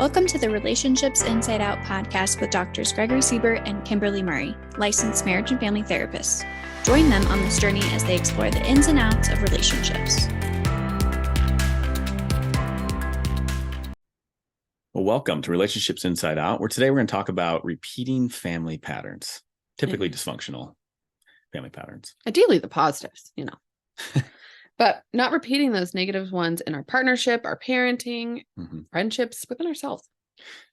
Welcome to the Relationships Inside Out podcast with Doctors Gregory Siebert and Kimberly Murray, licensed marriage and family therapists. Join them on this journey as they explore the ins and outs of relationships. Well, welcome to Relationships Inside Out, where today we're going to talk about repeating family patterns, typically dysfunctional family patterns. Ideally the positives, but not repeating those negative ones in our partnership, our parenting, friendships within ourselves.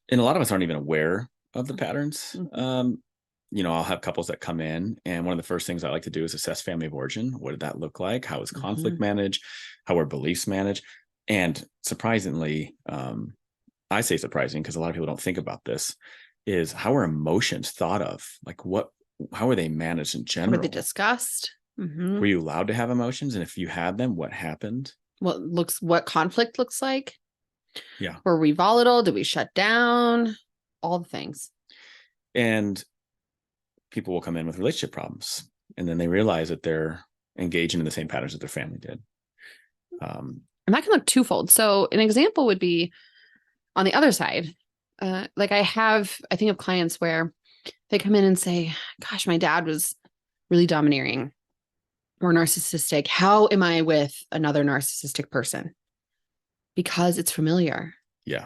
And a lot of us aren't even aware of the patterns. I'll have couples that come in, and one of the first things I like to do is assess family of origin. What did that look like? How is conflict managed? How are beliefs managed? And surprisingly, I say surprising because a lot of people don't think about this, is how are emotions thought of? Like how are they managed in general? Were they discussed? Were you allowed to have emotions? And if you had them, what happened? What conflict looks like? Yeah. Were we volatile? Did we shut down? All the things. And people will come in with relationship problems, and then they realize that they're engaging in the same patterns that their family did. And that can look twofold. So an example would be on the other side. I think of clients where they come in and say, gosh, my dad was really domineering or narcissistic. How am I with another narcissistic person? Because it's familiar. Yeah.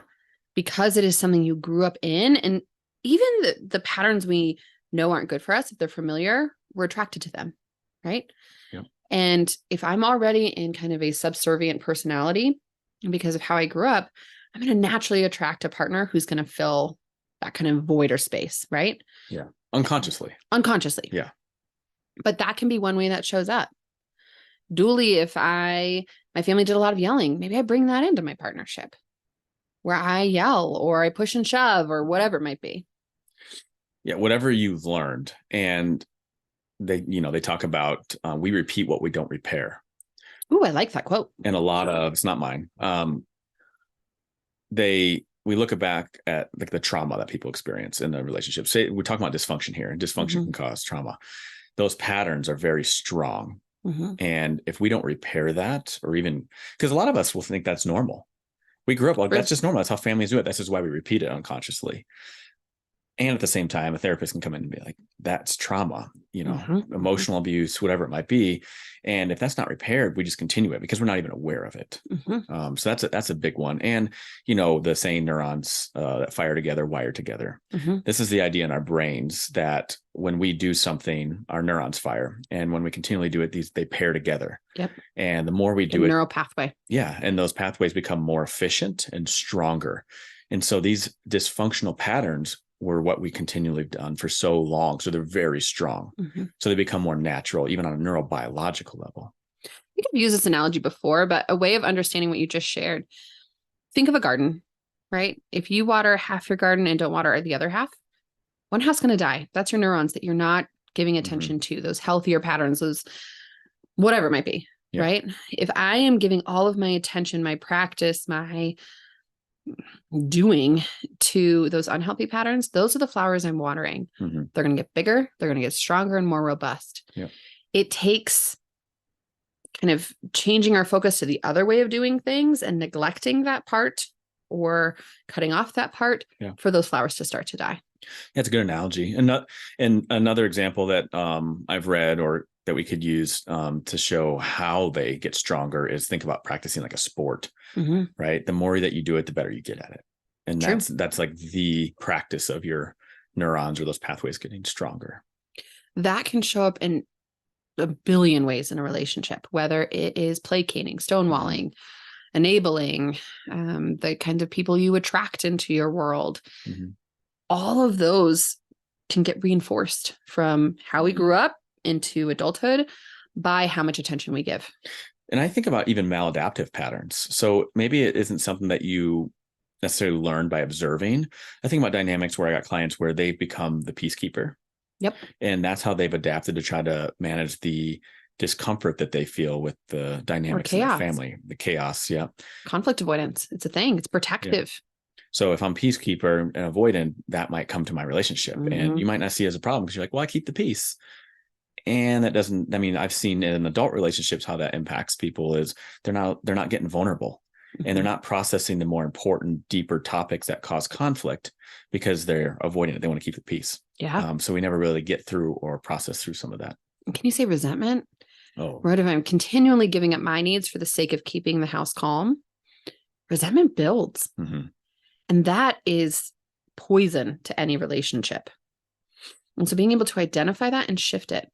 Because it is something you grew up in. And even the patterns we know aren't good for us, if they're familiar, we're attracted to them. Right. Yeah. And if I'm already in kind of a subservient personality, because of how I grew up, I'm going to naturally attract a partner who's going to fill that kind of void or space. Right. Yeah. Unconsciously. Yeah. But that can be one way that shows up. Dually, if my family did a lot of yelling, maybe I bring that into my partnership where I yell or I push and shove or whatever it might be. Yeah. Whatever you've learned. And they talk about, we repeat what we don't repair. Ooh, I like that quote. And a lot of, it's not mine. We look back at like the trauma that people experience in the relationship. Say we're talking about dysfunction here, and dysfunction can cause trauma. Those patterns are very strong. And if we don't repair that, or even because a lot of us will think that's normal. We grew up like that's just normal. That's how families do it. That's just why we repeat it unconsciously. And at the same time, a therapist can come in and be like, that's trauma, emotional abuse, whatever it might be. And if that's not repaired, we just continue it because we're not even aware of it. So that's a big one. And, the saying neurons that fire together, wire together. This is the idea in our brains that when we do something, our neurons fire. And when we continually do it, they pair together. Yep. And the more we do it. Neural pathway. Yeah. And those pathways become more efficient and stronger. And so these dysfunctional patterns were what we continually have done for so long. So they're very strong. So they become more natural, even on a neurobiological level. I think I've used this analogy before, but a way of understanding what you just shared. Think of a garden, right? If you water half your garden and don't water the other half, one half's going to die. That's your neurons that you're not giving attention to, those healthier patterns, those whatever it might be, right? If I am giving all of my attention, my practice, my doing to those unhealthy patterns, those are the flowers I'm watering. They're going to get bigger. They're going to get stronger and more robust. It takes kind of changing our focus to the other way of doing things and neglecting that part or cutting off that part for those flowers to start to die. That's a good analogy. And another example that I've read or that we could use to show how they get stronger is think about practicing like a sport, right? The more that you do it, the better you get at it. And that's like the practice of your neurons or those pathways getting stronger. That can show up in a billion ways in a relationship, whether it is placating, stonewalling, enabling, the kinds of people you attract into your world. All of those can get reinforced from how we grew up into adulthood by how much attention we give. And I think about even maladaptive patterns. So maybe it isn't something that you necessarily learn by observing. I think about dynamics where I got clients where they've become the peacekeeper. Yep. And that's how they've adapted to try to manage the discomfort that they feel with the dynamics in their family, the chaos. Yeah. Conflict avoidance. It's a thing. It's protective. So if I'm peacekeeper and avoidant, that might come to my relationship. And you might not see it as a problem because you're like, well, I keep the peace. And that doesn't, I've seen in adult relationships how that impacts people is they're not getting vulnerable. and they're not processing the more important, deeper topics that cause conflict because they're avoiding it. They want to keep the peace. Yeah. So we never really get through or process through some of that. Can you say resentment? Oh, What if I'm continually giving up my needs for the sake of keeping the house calm? Resentment builds. mm-hmm. And that is poison to any relationship. And so being able to identify that and shift it.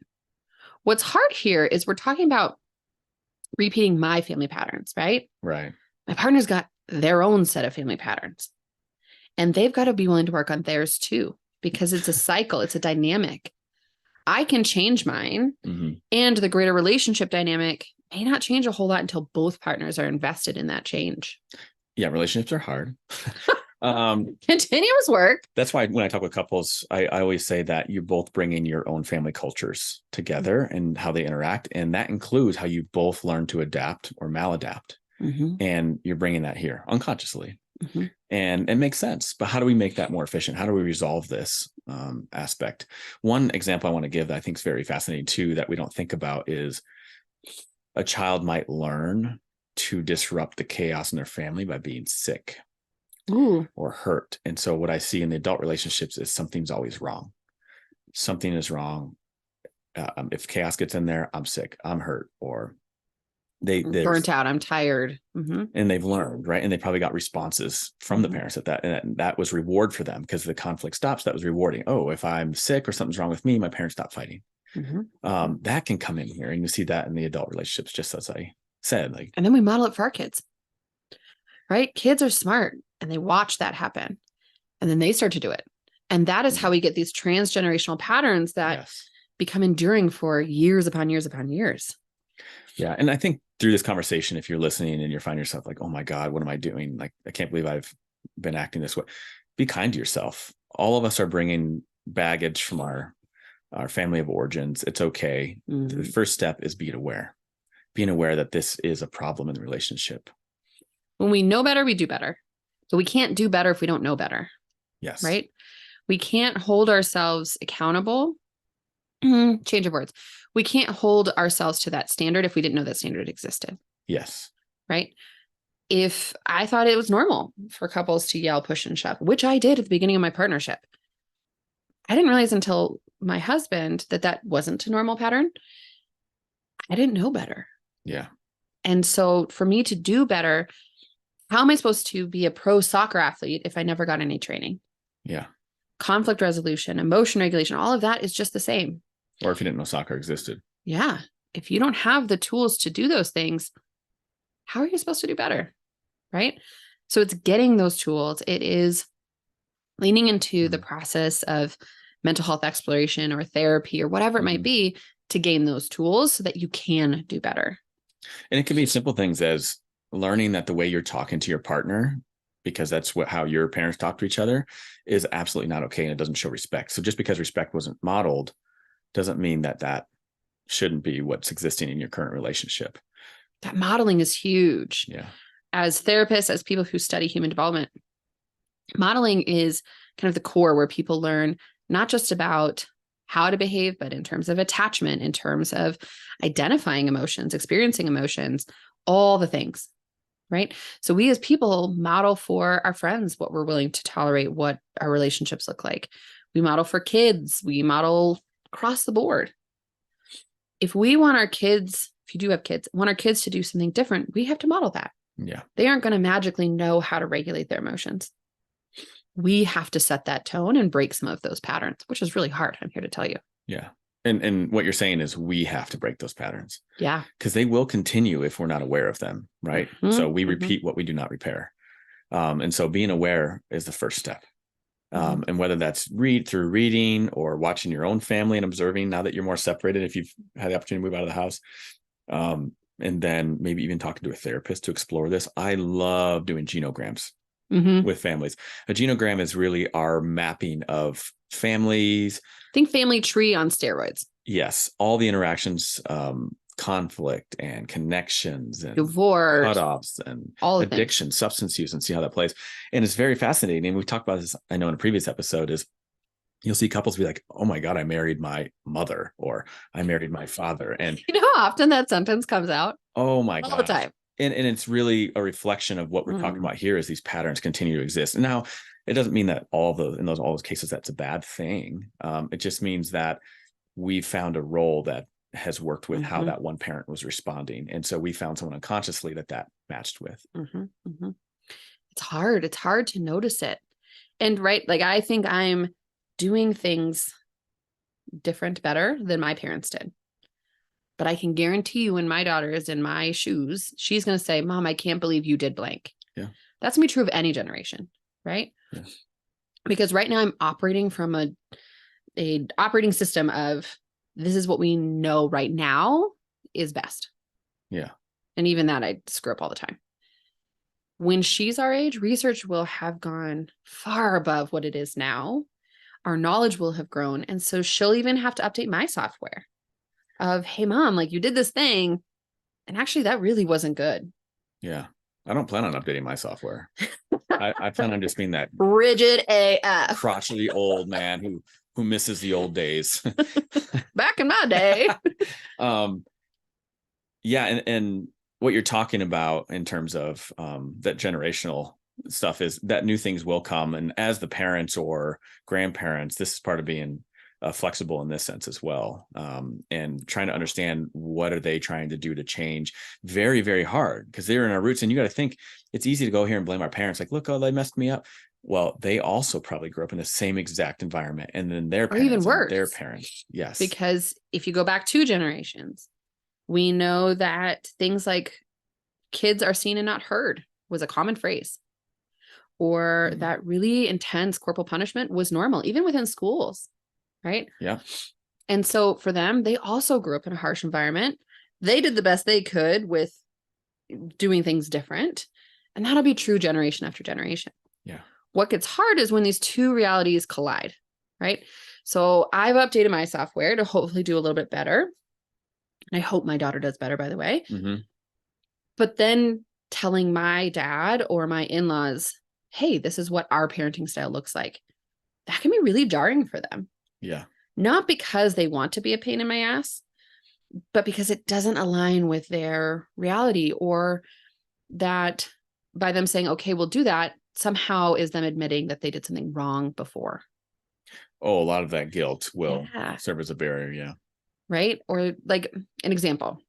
What's hard here is we're talking about repeating my family patterns, right? Right. My partner's got their own set of family patterns, and they've got to be willing to work on theirs too, because it's a cycle. It's a dynamic. I can change mine, mm-hmm. and the greater relationship dynamic may not change a whole lot until both partners are invested in that change. Yeah. Relationships are hard. Continuous work. That's why when I talk with couples, I always say that you both bring in your own family cultures together and how they interact. And that includes how you both learn to adapt or maladapt. Mm-hmm. And you're bringing that here unconsciously. Mm-hmm. And it makes sense. But how do we make that more efficient? How do we resolve this aspect? One example I want to give that I think is very fascinating too, that we don't think about, is a child might learn to disrupt the chaos in their family by being sick. Ooh. Or hurt. And so what I see in the adult relationships is something's always wrong. Something is wrong. If chaos gets in there, I'm sick, I'm hurt, or they're burnt out, I'm tired. Mm-hmm. And they've learned, right? And they probably got responses from mm-hmm. the parents at that. And that was reward for them because the conflict stops. That was rewarding. Oh, if I'm sick or something's wrong with me, my parents stop fighting. Mm-hmm. That can come in here. And you see that in the adult relationships, just as I said. And then we model it for our kids, right? Kids are smart. And they watch that happen. And then they start to do it. And that is how we get these transgenerational patterns that become enduring for years upon years upon years. Yeah. And I think through this conversation, if you're listening and you're finding yourself like, oh my God, what am I doing? Like, I can't believe I've been acting this way. Be kind to yourself. All of us are bringing baggage from our family of origins. It's okay. Mm-hmm. The first step is being aware that this is a problem in the relationship. When we know better, we do better. So we can't do better if we don't know better. Yes. Right? We can't hold ourselves accountable. Change of words. We can't hold ourselves to that standard if we didn't know that standard existed. Yes. Right? If I thought it was normal for couples to yell, push, and shove, which I did at the beginning of my partnership, I didn't realize until my husband that wasn't a normal pattern. I didn't know better. Yeah. And so for me to do better, how am I supposed to be a pro soccer athlete if I never got any training? Yeah. Conflict resolution, emotion regulation, all of that is just the same. Or if you didn't know soccer existed. Yeah. If you don't have the tools to do those things, how are you supposed to do better? Right? So it's getting those tools. It is leaning into the process of mental health exploration or therapy or whatever it might be to gain those tools so that you can do better. And it can be simple things as learning that the way you're talking to your partner, because that's how your parents talk to each other, is absolutely not okay. And it doesn't show respect. So just because respect wasn't modeled doesn't mean that shouldn't be what's existing in your current relationship. That modeling is huge. Yeah. As therapists, as people who study human development, modeling is kind of the core where people learn not just about how to behave, but in terms of attachment, in terms of identifying emotions, experiencing emotions, all the things. Right. So we as people model for our friends what we're willing to tolerate, what our relationships look like. We model for kids. We model across the board. If we want our kids, if you do have kids, want our kids to do something different, we have to model that. Yeah. They aren't going to magically know how to regulate their emotions. We have to set that tone and break some of those patterns, which is really hard. I'm here to tell you. Yeah. And what you're saying is we have to break those patterns. Yeah. Because they will continue if we're not aware of them. Right. Mm-hmm. So we repeat what we do not repair. And so being aware is the first step. And whether that's through reading or watching your own family and observing now that you're more separated, if you've had the opportunity to move out of the house, and then maybe even talking to a therapist to explore this. I love doing genograms with families. A genogram is really our mapping of families. Think family tree on steroids. Yes. All the interactions, conflict and connections and divorce, cutoffs and all addiction, substance use, and see how that plays. And it's very fascinating. And we've talked about this, I know, in a previous episode, is you'll see couples be like, oh my God, I married my mother, or I married my father. And you know how often that sentence comes out? Oh my God. All the time. And it's really a reflection of what we're talking about here is these patterns continue to exist. And now it doesn't mean that all those cases, that's a bad thing. It just means that we found a role that has worked with how that one parent was responding. And so we found someone unconsciously that matched with. It's hard. It's hard to notice it. And right, like I think I'm doing things different, better than my parents did. But I can guarantee you when my daughter is in my shoes, she's going to say, Mom, I can't believe you did blank. Yeah. That's going to be true of any generation, right? Yes. Because right now I'm operating from a operating system of this is what we know right now is best. Yeah. And even that I screw up all the time. When she's our age, research will have gone far above what it is now. Our knowledge will have grown. And so she'll even have to update my software of, hey, Mom, like you did this thing. And actually that really wasn't good. Yeah. I don't plan on updating my software. I plan on just being that rigid AF crotchety old man who misses the old days. Back in my day. Yeah. And what you're talking about in terms of that generational stuff is that new things will come. And as the parents or grandparents, this is part of being flexible in this sense as well. And trying to understand what are they trying to do to change. Very, very hard because they're in our roots. And you got to think it's easy to go here and blame our parents. Like, look, oh, they messed me up. Well, they also probably grew up in the same exact environment. And then their parents, or even worse, their parents. Yes. Because if you go back 2 generations, we know that things like kids are seen and not heard was a common phrase. Or that really intense corporal punishment was normal, even within schools. Right. Yeah. And so for them, they also grew up in a harsh environment. They did the best they could with doing things different. And that'll be true generation after generation. Yeah. What gets hard is when these 2 realities collide. Right. So I've updated my software to hopefully do a little bit better. And I hope my daughter does better, by the way. But then telling my dad or my in-laws, hey, this is what our parenting style looks like. That can be really jarring for them. Yeah. Not because they want to be a pain in my ass, but because it doesn't align with their reality, or that by them saying, okay, we'll do that, somehow is them admitting that they did something wrong before. Oh, a lot of that guilt will serve as a barrier. Yeah. Right. Or like an example.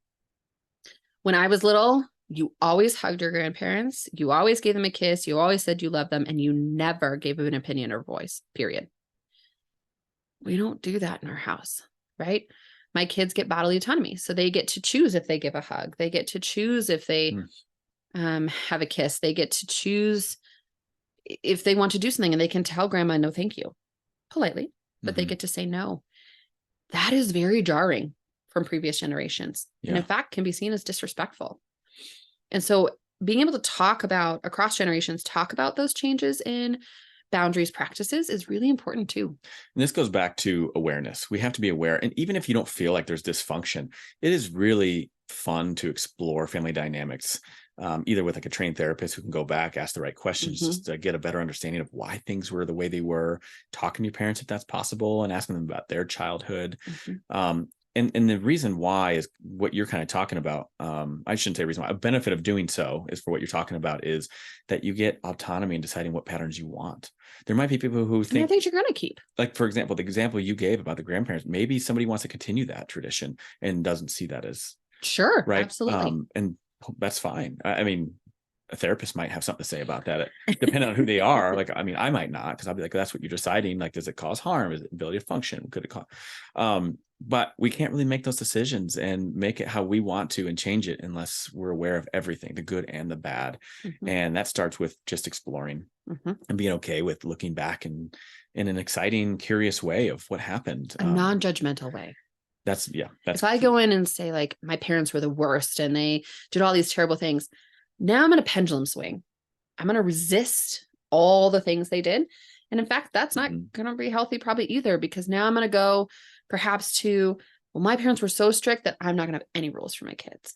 When I was little, you always hugged your grandparents. You always gave them a kiss. You always said you loved them, and you never gave them an opinion or voice, period. We don't do that in our house, right? My kids get bodily autonomy. So they get to choose if they give a hug. They get to choose if they have a kiss. They get to choose if they want to do something, and they can tell grandma, no, thank you, politely, but they get to say no. That is very jarring from previous generations. Yeah. And in fact, can be seen as disrespectful. And so being able to talk about across generations, talk about those changes in boundaries, practices is really important too. And this goes back to awareness. We have to be aware. And even if you don't feel like there's dysfunction, it is really fun to explore family dynamics, either with like a trained therapist who can go back, ask the right questions, just to get a better understanding of why things were the way they were, talking to your parents if that's possible, and asking them about their childhood. And the reason why is what you're kind of talking about. I shouldn't say reason why. A benefit of doing so is for what you're talking about is that you get autonomy in deciding what patterns you want. There might be people who think you're going to keep. Like, for example, the example you gave about the grandparents, maybe somebody wants to continue that tradition and doesn't see that as sure, right. Absolutely. And that's fine. I mean, a therapist might have something to say about that, depending on who they are. Like, I mean, I might not, because I'll be like, that's what you're deciding. Like, does it cause harm? Is it ability to function? Could it cause? But we can't really make those decisions and make it how we want to and change it unless we're aware of everything, the good and the bad. And that starts with just exploring and being okay with looking back and in an exciting, curious way of what happened. A non-judgmental way. That's if I go in and say like, my parents were the worst and they did all these terrible things, now I'm going to pendulum swing. I'm going to resist all the things they did. And in fact, that's not going to be healthy probably either, because now I'm going to go perhaps to, well, my parents were so strict that I'm not going to have any rules for my kids.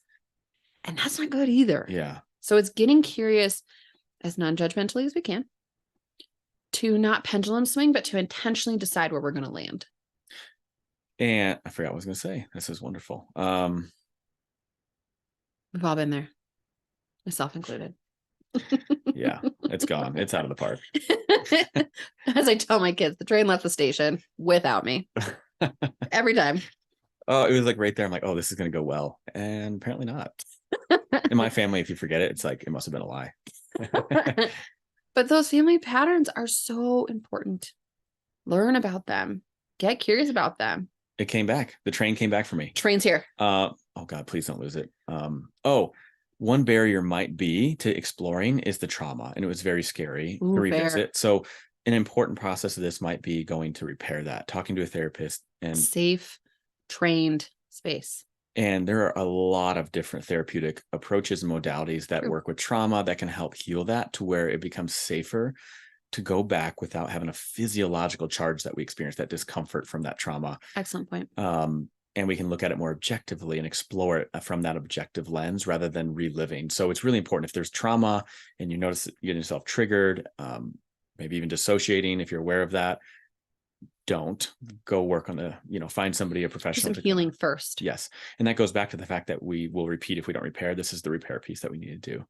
And that's not good either. Yeah. So it's getting curious as non-judgmentally as we can to not pendulum swing, but to intentionally decide where we're going to land. And I forgot what I was going to say. This is wonderful. We've all been there. Myself included. Yeah, it's gone. It's out of the park. As I tell my kids, the train left the station without me every time. Oh, it was like right there. I'm like, oh, this is going to go well. And apparently not. In my family, if you forget it, it's like, it must have been a lie. But those family patterns are so important. Learn about them. Get curious about them. It came back. The train came back for me. Train's here. Oh God, please don't lose it. One barrier might be to exploring is the trauma. And it was very scary to revisit. Fair. So an important process of this might be going to repair that, talking to a therapist, and safe, trained space. And there are a lot of different therapeutic approaches and modalities that work with trauma that can help heal that to where it becomes safer to go back without having a physiological charge that we experience, that discomfort from that trauma. Excellent point. And we can look at it more objectively and explore it from that objective lens rather than reliving. So it's really important if there's trauma and you notice you get yourself triggered, maybe even dissociating, if you're aware of that, don't go work on find somebody, a professional. Some healing first. Yes. And that goes back to the fact that we will repeat if we don't repair. This is the repair piece that we need to do.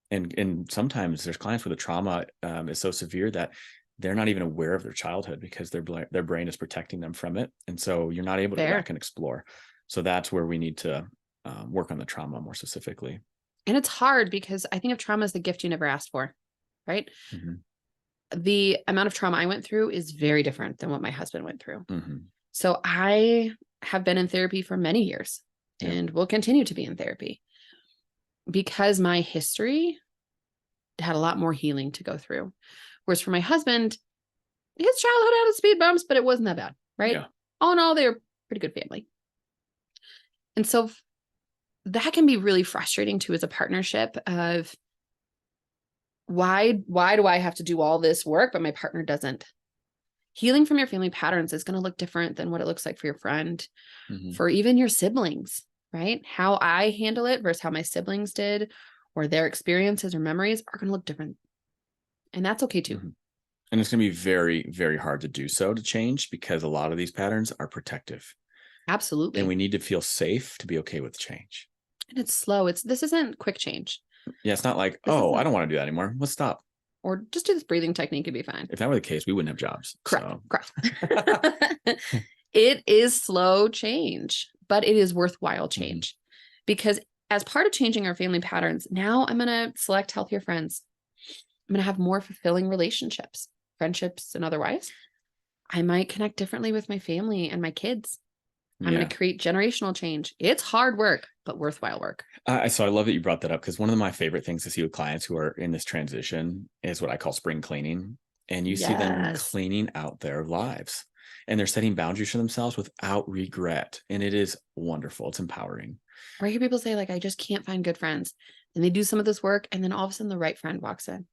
And sometimes there's clients where the trauma is so severe that they're not even aware of their childhood because their brain is protecting them from it. And so you're not able to go back and explore. So that's where we need to work on the trauma more specifically. And it's hard because I think of trauma as the gift you never asked for, right? Mm-hmm. The amount of trauma I went through is very different than what my husband went through. Mm-hmm. So I have been in therapy for many years and will continue to be in therapy because my history had a lot more healing to go through. Whereas for my husband, his childhood had its speed bumps, but it wasn't that bad, right? Yeah. All in all, they were pretty good family. And so that can be really frustrating too as a partnership of, why do I have to do all this work, but my partner doesn't? Healing from your family patterns is going to look different than what it looks like for your friend, for even your siblings, right? How I handle it versus how my siblings did, or their experiences or memories are going to look different. And that's okay too. And it's going to be very, very hard to do so, to change, because a lot of these patterns are protective. Absolutely. And we need to feel safe to be okay with change. And it's slow. This isn't quick change. Yeah, it's not like, I don't want to do that anymore. Let's stop. Or just do this breathing technique, it'd be fine. If that were the case, we wouldn't have jobs. Correct. It is slow change, but it is worthwhile change. Because as part of changing our family patterns, now I'm going to select healthier friends. I'm going to have more fulfilling relationships, friendships, and otherwise. I might connect differently with my family and my kids. I'm going to create generational change. It's hard work, but worthwhile work. So I love that you brought that up, because one of my favorite things to see with clients who are in this transition is what I call spring cleaning. And you see them cleaning out their lives, and they're setting boundaries for themselves without regret. And it is wonderful. It's empowering. Or I hear people say, like, I just can't find good friends. And they do some of this work, and then all of a sudden the right friend walks in.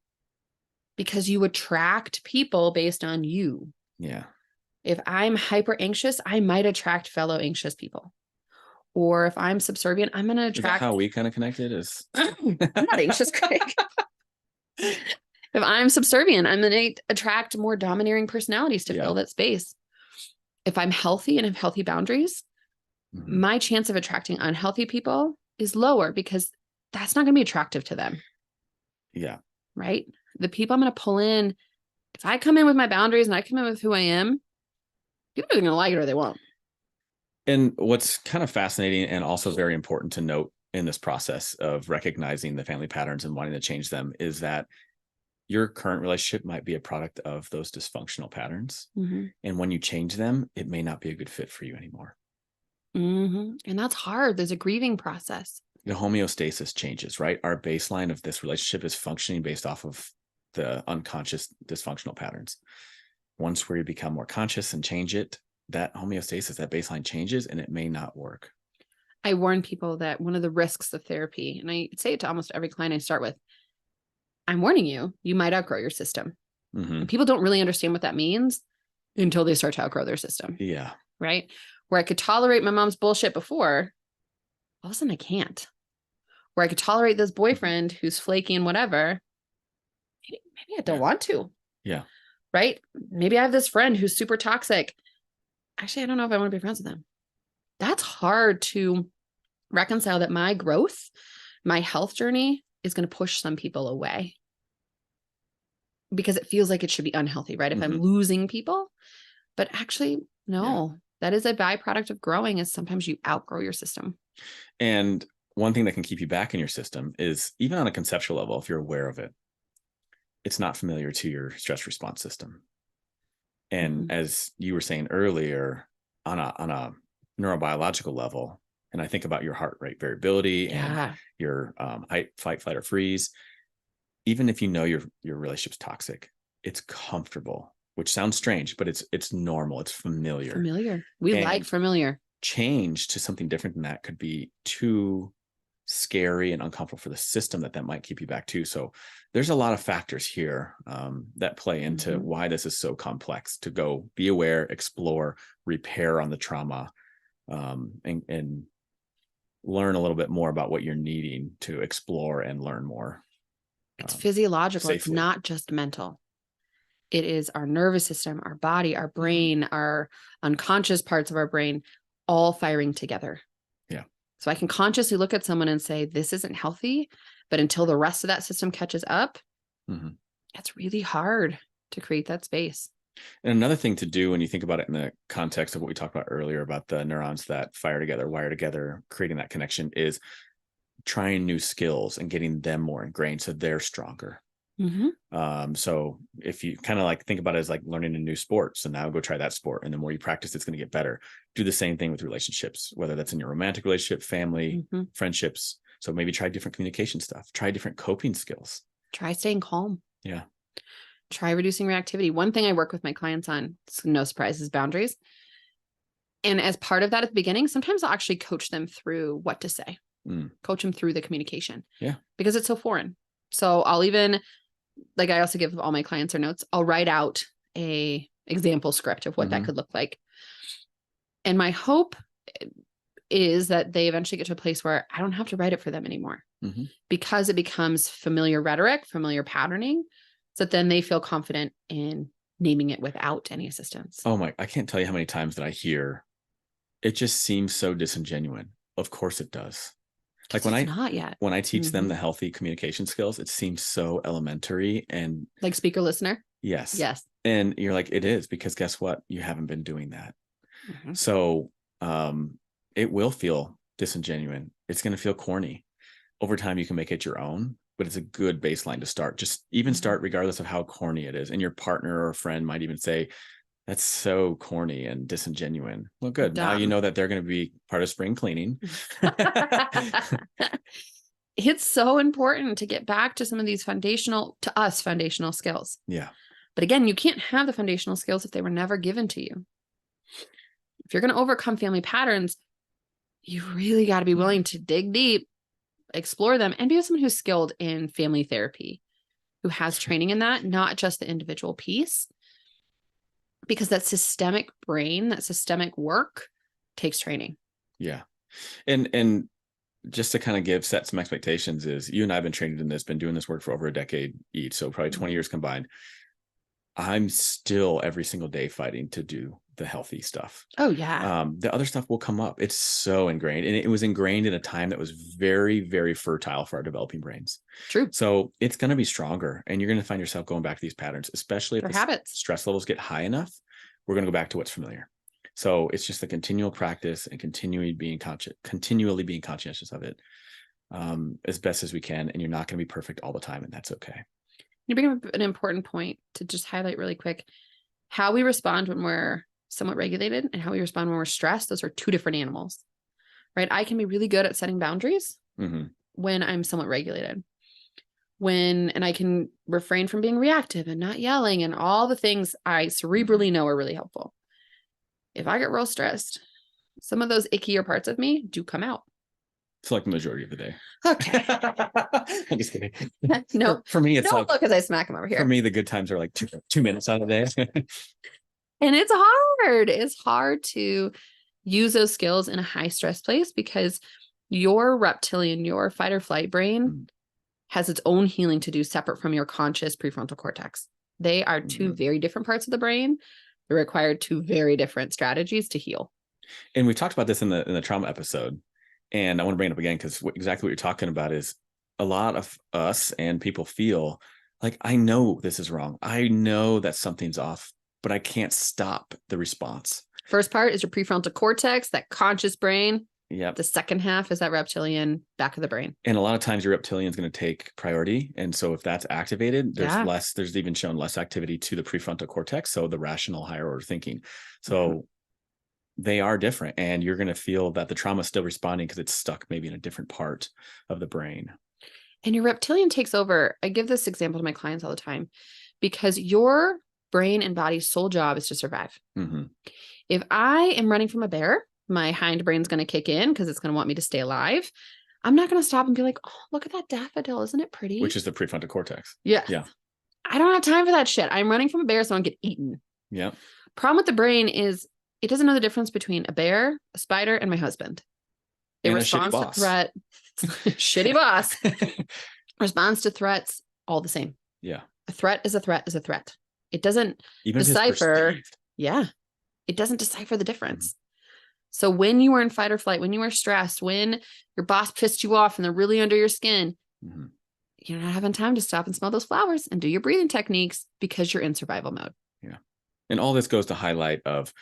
Because you attract people based on you. Yeah. If I'm hyper anxious, I might attract fellow anxious people. Or if I'm subservient, I'm going to attract. Is that how we kind of connected? I'm not anxious, Craig. If I'm subservient, I'm going to attract more domineering personalities to fill that space. If I'm healthy and have healthy boundaries, my chance of attracting unhealthy people is lower, because that's not going to be attractive to them. Yeah. Right? The people I'm going to pull in, if I come in with my boundaries and I come in with who I am, people are going to like it or they won't. And what's kind of fascinating and also very important to note in this process of recognizing the family patterns and wanting to change them is that your current relationship might be a product of those dysfunctional patterns. And when you change them, it may not be a good fit for you anymore. And that's hard. There's a grieving process. The homeostasis changes, right? Our baseline of this relationship is functioning based off of the unconscious dysfunctional patterns. Once we become more conscious and change it, that homeostasis, that baseline changes, and it may not work. I warn people that one of the risks of therapy, and I say it to almost every client I start with, I'm warning you, you might outgrow your system. And people don't really understand what that means until they start to outgrow their system. Yeah. Right? Where I could tolerate my mom's bullshit before, all of a sudden I can't. Where I could tolerate this boyfriend who's flaky and whatever, maybe I don't want to. Yeah. Right? Maybe I have this friend who's super toxic. Actually, I don't know if I want to be friends with them. That's hard to reconcile, that my growth My health journey is going to push some people away because it feels like it should be unhealthy, right? If I'm losing people, but actually, no, that is a byproduct of growing, is sometimes you outgrow your system. And one thing that can keep you back in your system is, even on a conceptual level, if you're aware of it, it's not familiar to your stress response system. And as you were saying earlier, on a neurobiological level, and I think about your heart rate variability and your height, fight, flight, or freeze, even if you know your relationship's toxic, it's comfortable, which sounds strange, but it's normal. It's familiar. We like familiar. Change to something different than that could be too scary and uncomfortable for the system that might keep you back too. So there's a lot of factors here that play into why this is so complex to go be aware, explore, repair on the trauma, and learn a little bit more about what you're needing to explore and learn more. It's physiological. Safely. It's not just mental. It is our nervous system, our body, our brain, our unconscious parts of our brain, all firing together. Yeah. So I can consciously look at someone and say, this isn't healthy, but until the rest of that system catches up, it's really hard to create that space. And another thing to do when you think about it in the context of what we talked about earlier about the neurons that fire together, wire together, creating that connection, is trying new skills and getting them more ingrained so they're stronger. So if you kind of like think about it as like learning a new sport, so now go try that sport, and the more you practice, it's going to get better. Do the same thing with relationships, whether that's in your romantic relationship, family, friendships. So maybe try different communication stuff, try different coping skills, try staying calm. Yeah. Try reducing reactivity. One thing I work with my clients on, no surprise, is boundaries. And as part of that at the beginning, sometimes I'll actually coach them through what to say, coach them through the communication. Yeah. Because it's so foreign. So I'll even, like, I also give all my clients their notes. I'll write out a example script of what that could look like. And my hope is that they eventually get to a place where I don't have to write it for them anymore, because it becomes familiar rhetoric, familiar patterning, so that then they feel confident in naming it without any assistance. Oh my, I can't tell you how many times that I hear, it just seems so disingenuous. Of course it does. Like when I teach them the healthy communication skills, it seems so elementary and like speaker listener. Yes. Yes. And you're like, it is, because guess what? You haven't been doing that. So it will feel disingenuous. It's going to feel corny. Over time, you can make it your own, but it's a good baseline to start. Just even start regardless of how corny it is. And your partner or friend might even say, that's so corny and disingenuous. Well, good. Now you know that they're going to be part of spring cleaning. It's so important to get back to some of these foundational skills. Yeah. But again, you can't have the foundational skills if they were never given to you. If you're going to overcome family patterns, you really got to be willing to dig deep, explore them, and be with someone who's skilled in family therapy, who has training in that, not just the individual piece. Because that systemic brain, that systemic work takes training. Yeah. And just to kind of set some expectations, is you and I have been trained in this, been doing this work for over a decade each. So probably 20 years combined. I'm still every single day fighting to do the healthy stuff. Oh yeah. The other stuff will come up. It's so ingrained, and it was ingrained in a time that was very, very fertile for our developing brains. True. So it's going to be stronger, and you're going to find yourself going back to these patterns, especially if the stress levels get high enough. We're going to go back to what's familiar. So it's just a continual practice and continually being conscientious of it as best as we can. And you're not going to be perfect all the time, and that's okay. You bring up an important point to just highlight really quick. How we respond when we're somewhat regulated and how we respond when we're stressed, those are two different animals, right? I can be really good at setting boundaries when I'm somewhat regulated. And I can refrain from being reactive and not yelling and all the things I cerebrally know are really helpful. If I get real stressed, some of those ickier parts of me do come out. It's like the majority of the day. Okay. I'm just kidding. No, for me, it's don't look as I smack him over here. For me, the good times are like 2 minutes out of the day. And it's hard. It's hard to use those skills in a high stress place because your reptilian, your fight or flight brain has its own healing to do separate from your conscious prefrontal cortex. They are two very different parts of the brain. They require two very different strategies to heal. And we talked about this in the trauma episode. And I want to bring it up again because exactly what you're talking about is a lot of us and people feel like, I know this is wrong. I know that something's off, but I can't stop the response. First part is your prefrontal cortex, that conscious brain. Yep. The second half is that reptilian back of the brain. And a lot of times your reptilian is going to take priority. And so if that's activated, there's even shown less activity to the prefrontal cortex. So the rational higher order thinking. So they are different, and you're going to feel that the trauma is still responding because it's stuck maybe in a different part of the brain. And your reptilian takes over. I give this example to my clients all the time because your brain and body's sole job is to survive. If I am running from a bear, my hind brain's going to kick in because it's going to want me to stay alive. I'm not going to stop and be like, oh, look at that daffodil. Isn't it pretty? Which is the prefrontal cortex. Yeah. I don't have time for that shit. I'm running from a bear so I don't get eaten. Yeah. Problem with the brain is it doesn't know the difference between a bear, a spider, and my husband. It responds to threat. Shitty boss. Responds to threats all the same. Yeah. A threat is a threat is a threat. It doesn't even decipher. Yeah. It doesn't decipher the difference. So when you are in fight or flight, when you are stressed, when your boss pissed you off and they're really under your skin, you're not having time to stop and smell those flowers and do your breathing techniques because you're in survival mode. Yeah. And all this goes to highlight of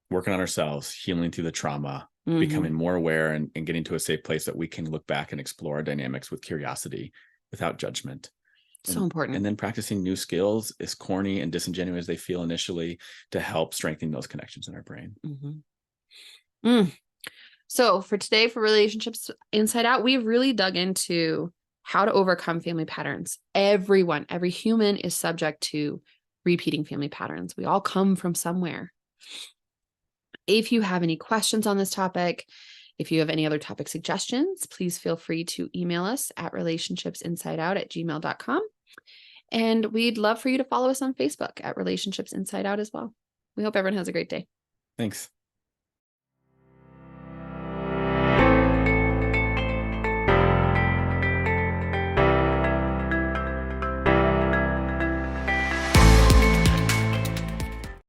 working on ourselves, healing through the trauma, becoming more aware and getting to a safe place that we can look back and explore our dynamics with curiosity, without judgment. So important. And then practicing new skills, as corny and disingenuous as they feel initially, to help strengthen those connections in our brain. So for today, for Relationships Inside Out, we've really dug into how to overcome family patterns. Every human is subject to repeating family patterns. We all come from somewhere. If you have any questions on this topic, if you have any other topic suggestions, please feel free to email us at relationshipsinsideout@gmail.com. And we'd love for you to follow us on Facebook at Relationships Inside Out as well. We hope everyone has a great day. Thanks.